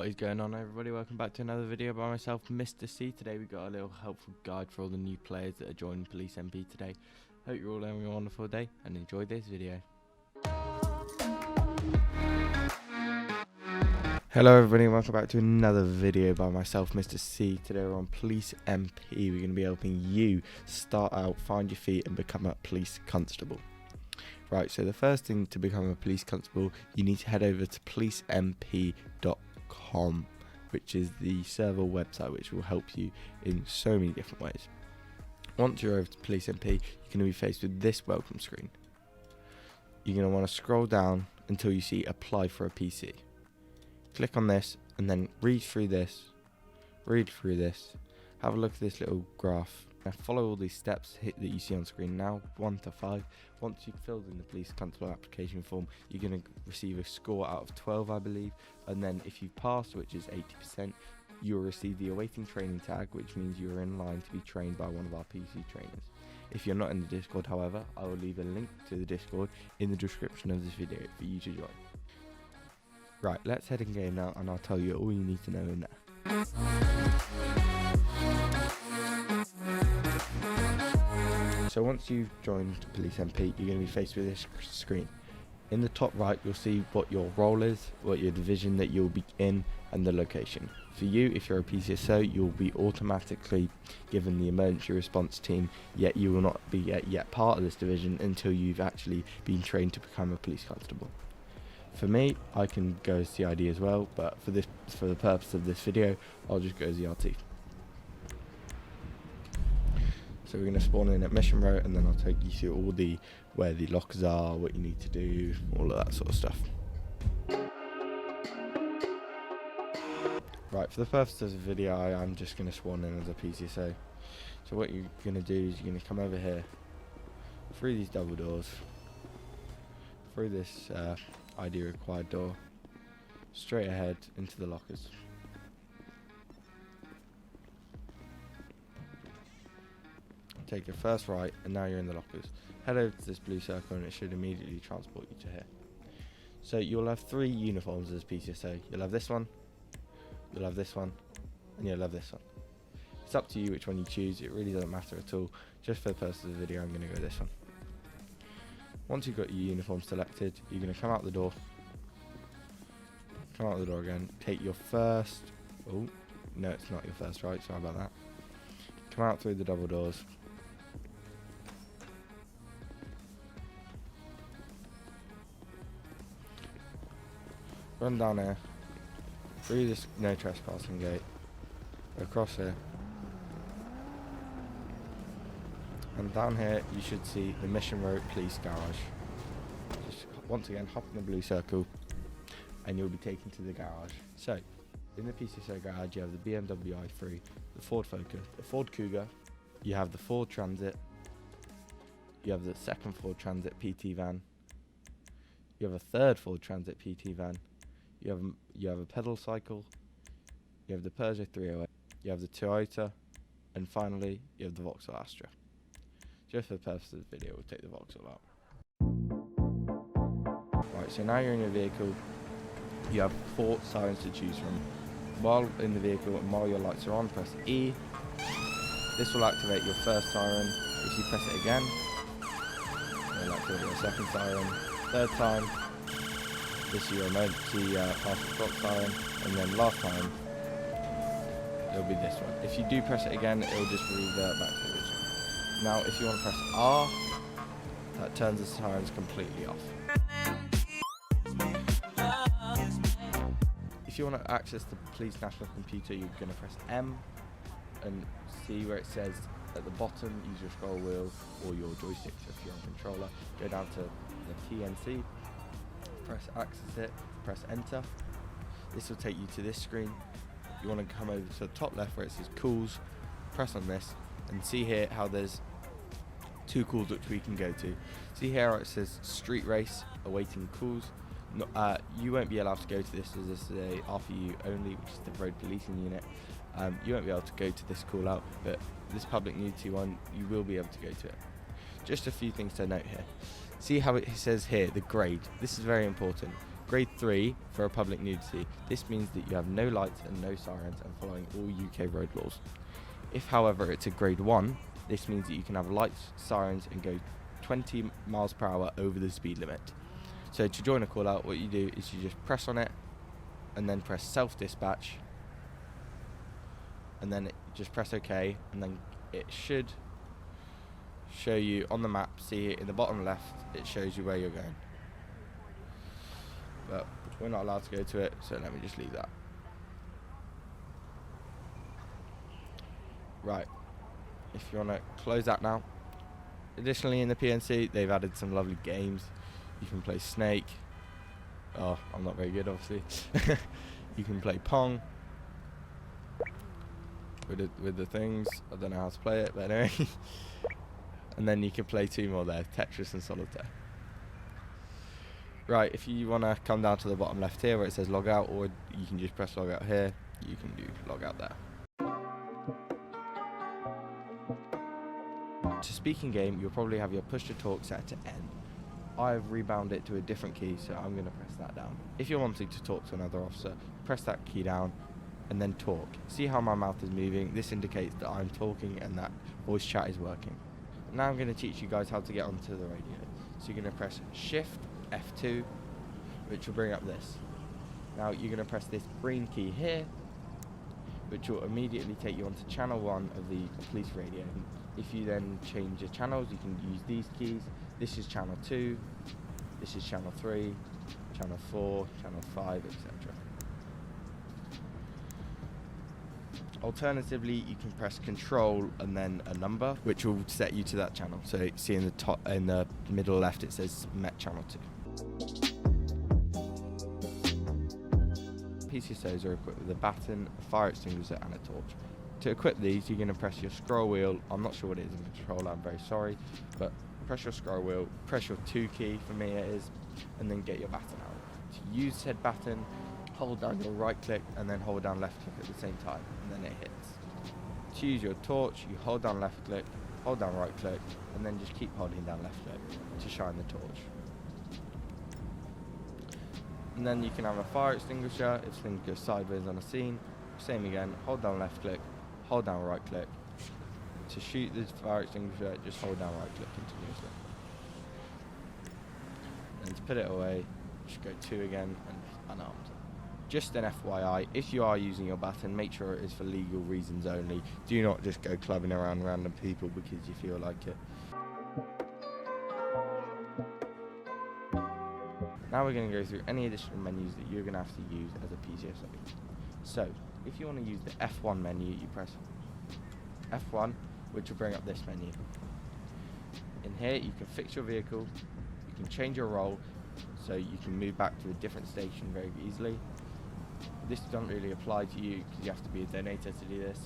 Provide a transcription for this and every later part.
What is going on, everybody? Welcome back to another video by myself, Mr. C. Today we got a little helpful guide for all the new players that are joining PoliceMP today. Hope you're all having a wonderful day and enjoy this video. Hello everybody and welcome back to another video by myself, Mr. C. Today we're on PoliceMP. We're going to be helping you start out, find your feet and become a police constable. Right, so the first thing to become a police constable, you need to head over to PoliceMP.com, which is the server website which will help you in so many different ways. Once you're over to PoliceMP, you're going to be faced with this welcome screen. You're going to want to scroll down until you see apply for a PC. Click on this and then read through this, have a look at this little graph. Now follow all these steps that you see on screen now, 1 to 5. Once you've filled in the police constable application form, you're going to receive a score out of 12, I believe. And then if you pass, which is 80%, you'll receive the awaiting training tag, which means you're in line to be trained by one of our PC trainers. If you're not in the Discord, however, I will leave a link to the Discord in the description of this video for you to join. Right, let's head in game now and I'll tell you all you need to know in there. So once you've joined PoliceMP, you're going to be faced with this screen. In the top right, you'll see what your role is, what your division that you'll be in, and the location. For you, if you're a PCSO, you'll be automatically given the emergency response team, yet you will not be yet part of this division until you've actually been trained to become a police constable. For me, I can go as CID as well, but for the purpose of this video, I'll just go as ERT. So we're going to spawn in at Mission Row, and then I'll take you through all where the lockers are, what you need to do, all of that sort of stuff. Right, for the purpose of the video, I'm just going to spawn in as a PCSO. So what you're going to do is you're going to come over here, through these double doors, through this ID required door, straight ahead into the lockers. Take your first right and now you're in the lockers. Head over to this blue circle and it should immediately transport you to here. So you'll have 3 uniforms as PCSO. You'll have this one, you'll have this one, and you'll have this one. It's up to you which one you choose, it really doesn't matter at all. Just for the purpose of the video I'm going to go this one. Once you've got your uniform selected, you're going to come out the door. Come out the door again. Take your first... Oh, no, it's not your first right, sorry about that. Come out through the double doors. Run down here. Through this no trespassing gate. Across here. And down here you should see the Mission Row Police Garage. Just once again hop in the blue circle and you'll be taken to the garage. So in the PCSO garage you have the BMW i3, the Ford Focus, the Ford Cougar, you have the Ford Transit, you have the second Ford Transit PT van, you have a third Ford Transit PT van, you have a pedal cycle, you have the Peugeot 308, you have the Toyota, and finally you have the Vauxhall Astra. Just for the purpose of the video, we'll take the Vauxhall out. Right, so now you're in your vehicle. You have 4 sirens to choose from. While in the vehicle and while your lights are on, press E. This will activate your first siren. If you press it again, it'll activate your second siren. Third time, this is your emergency past the clock siren. And then last time, it'll be this one. If you do press it again, it'll just revert back to the original. Now if you want to press R, that turns the sirens completely off. If you want to access the police national computer, you're going to press M and see where it says at the bottom, use your scroll wheel or your joystick. So if you're on controller, go down to the TNC, press access it, press enter. This will take you to this screen. You want to come over to the top left where it says calls, press on this and see here how there's 2 calls which we can go to. See here how it says street race awaiting calls. No, you won't be allowed to go to this as this is a RFU only, which is the road policing unit. You won't be able to go to this call out, but this public nudity one you will be able to go to it. Just a few things to note here. See how it says here the grade. This is very important. Grade 3 for a public nudity. This means that you have no lights and no sirens and following all UK road laws. If, however, it's a Grade 1, this means that you can have lights, sirens and go 20 miles per hour over the speed limit. So to join a call out, what you do is you just press on it and then press self-dispatch and then just press OK, and then it should show you on the map, see it in the bottom left, it shows you where you're going. But we're not allowed to go to it, so let me just leave that. Right, if you want to close that now. Additionally, in the PNC, they've added some lovely games. You can play Snake. Oh, I'm not very good, obviously. You can play Pong with the things. I don't know how to play it, but anyway. And then you can play two more there, Tetris and Solitaire. Right, if you want to come down to the bottom left here where it says log out, or you can just press log out here, you can do log out there. To speak in game, you'll probably have your push to talk set to N. I've rebound it to a different key, so I'm going to press that down. If you're wanting to talk to another officer, press that key down and then talk. See how my mouth is moving? This indicates that I'm talking and that voice chat is working. Now I'm going to teach you guys how to get onto the radio. So you're going to press Shift F2, which will bring up this. Now you're going to press this green key here, which will immediately take you onto channel 1 of the police radio. If you then change your channels, you can use these keys. This is channel 2, this is channel 3, channel 4, channel 5, etc. Alternatively, you can press Control and then a number, which will set you to that channel. So see in the top, in the middle left, it says Met Channel 2. PCSOs are equipped with a baton, a fire extinguisher and a torch. To equip these, you're going to press your scroll wheel. I'm not sure what it is in the controller, I'm very sorry, but press your scroll wheel, press your 2 key, for me it is, and then get your baton out. To use said baton, hold down your right click and then hold down left click at the same time, and then it hits. To use your torch, you hold down left click, hold down right click, and then just keep holding down left click to shine the torch. And then you can have a fire extinguisher if things go sideways on a scene. Same again, hold down left click, hold down right click. To shoot the fire extinguisher, just hold down right click continuously. And to put it away, just go 2 again and unarmed. Just an FYI, if you are using your baton, make sure it is for legal reasons only. Do not just go clubbing around random people because you feel like it. Now we're going to go through any additional menus that you're going to have to use as a PCSO. So, if you want to use the F1 menu, you press F1, which will bring up this menu. In here, you can fix your vehicle, you can change your role, so you can move back to a different station very easily. This doesn't really apply to you because you have to be a donator to do this.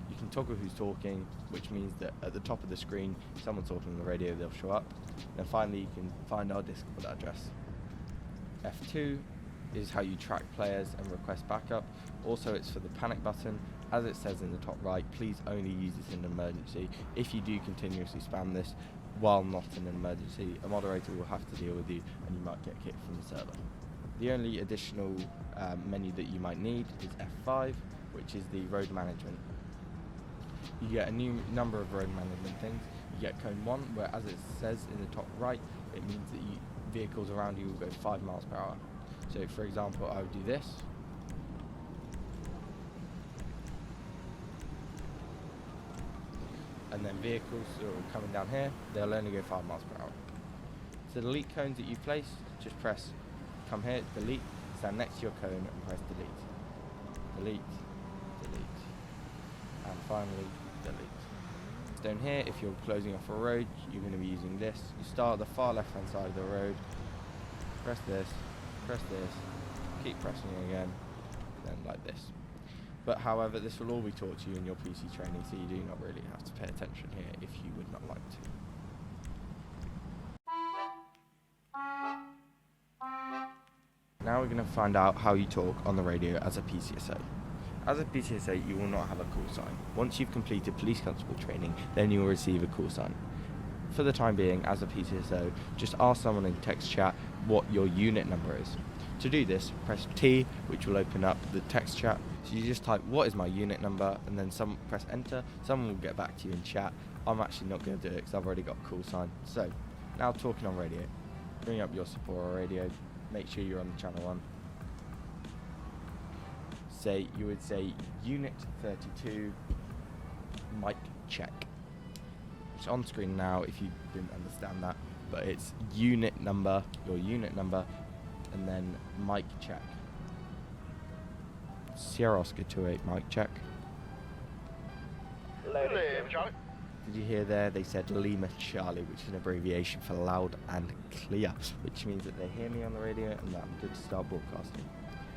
You can toggle who's talking, which means that at the top of the screen, if someone's talking on the radio, they'll show up. And finally, you can find our Discord address. F2 is how you track players and request backup. Also, it's for the panic button. As it says in the top right, please only use this in an emergency. If you do continuously spam this while not in an emergency, a moderator will have to deal with you and you might get kicked from the server. The only additional menu that you might need is F5, which is the road management. You get a new number of road management things. You get cone 1, where as it says in the top right, it means that vehicles around you will go 5 miles per hour. So for example, I would do this. And then vehicles that are coming down here, they'll only go 5 miles per hour. To delete cones that you've placed, just press, come here, delete, stand next to your cone and press delete. Delete, delete, and finally delete. Down here, if you're closing off a road, you're going to be using this. You start at the far left hand side of the road, press this, keep pressing again, and then like this. But however, this will all be taught to you in your PC training, so you do not really have to pay attention here if you would not like to. Now we're going to find out how you talk on the radio as a PCSO. As a PCSO, you will not have a call sign. Once you've completed Police Constable training, then you will receive a call sign. For the time being, as a PCSO, just ask someone in text chat what your unit number is. To do this, press T, which will open up the text chat. So you just type, what is my unit number, and then press enter. Someone will get back to you in chat. I'm actually not going to do it because I've already got a call sign. So, now talking on radio. Bring up your Sephora radio. Make sure you're on channel 1. You would say unit 32, mic check. It's on screen now if you didn't understand that, but it's unit number, your unit number, and then mic check. Sierra Oscar 28 mic check. Lima Charlie. Did you hear there? They said Lima Charlie, which is an abbreviation for loud and clear, which means that they hear me on the radio and that I'm good to start broadcasting.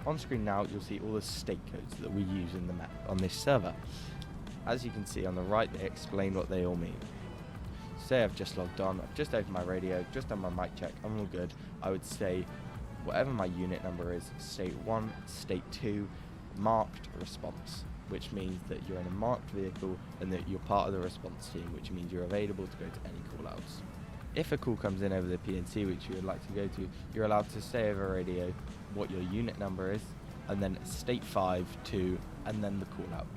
On screen now, you'll see all the state codes that we use in the map on this server. As you can see on the right, they explain what they all mean. Say I've just logged on, I've just opened my radio, just done my mic check, I'm all good. I would say whatever my unit number is, state 1, state 2, marked response, which means that you're in a marked vehicle and that you're part of the response team, which means you're available to go to any call-outs. If a call comes in over the PNC which you would like to go to, you're allowed to say over radio what your unit number is, and then state 5, 2, and then the call-out.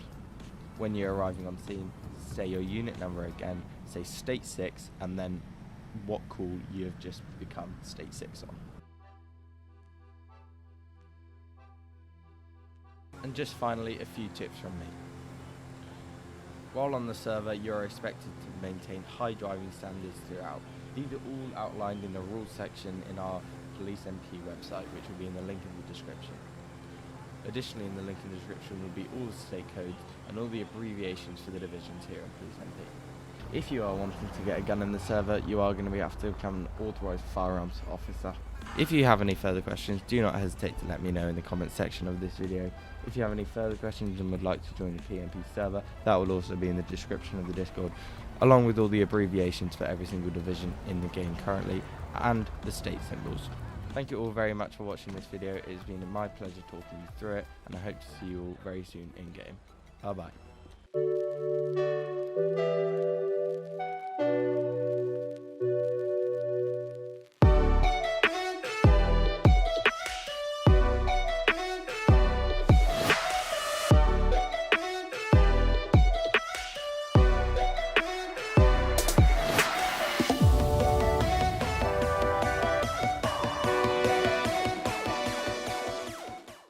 When you're arriving on scene, say your unit number again, say state 6, and then what call you have just become state 6 on. And just finally, a few tips from me. While on the server, you're expected to maintain high driving standards throughout. These are all outlined in the rules section in our PoliceMP website, which will be in the link in the description. Additionally, in the link in the description will be all the state codes and all the abbreviations for the divisions here on PoliceMP. If you are wanting to get a gun in the server, you are going to have to become an authorised firearms officer. If you have any further questions, do not hesitate to let me know in the comments section of this video. If you have any further questions and would like to join the PMP server, that will also be in the description of the Discord, along with all the abbreviations for every single division in the game currently, and the state symbols. Thank you all very much for watching this video. It has been my pleasure talking you through it, and I hope to see you all very soon in game. Bye bye.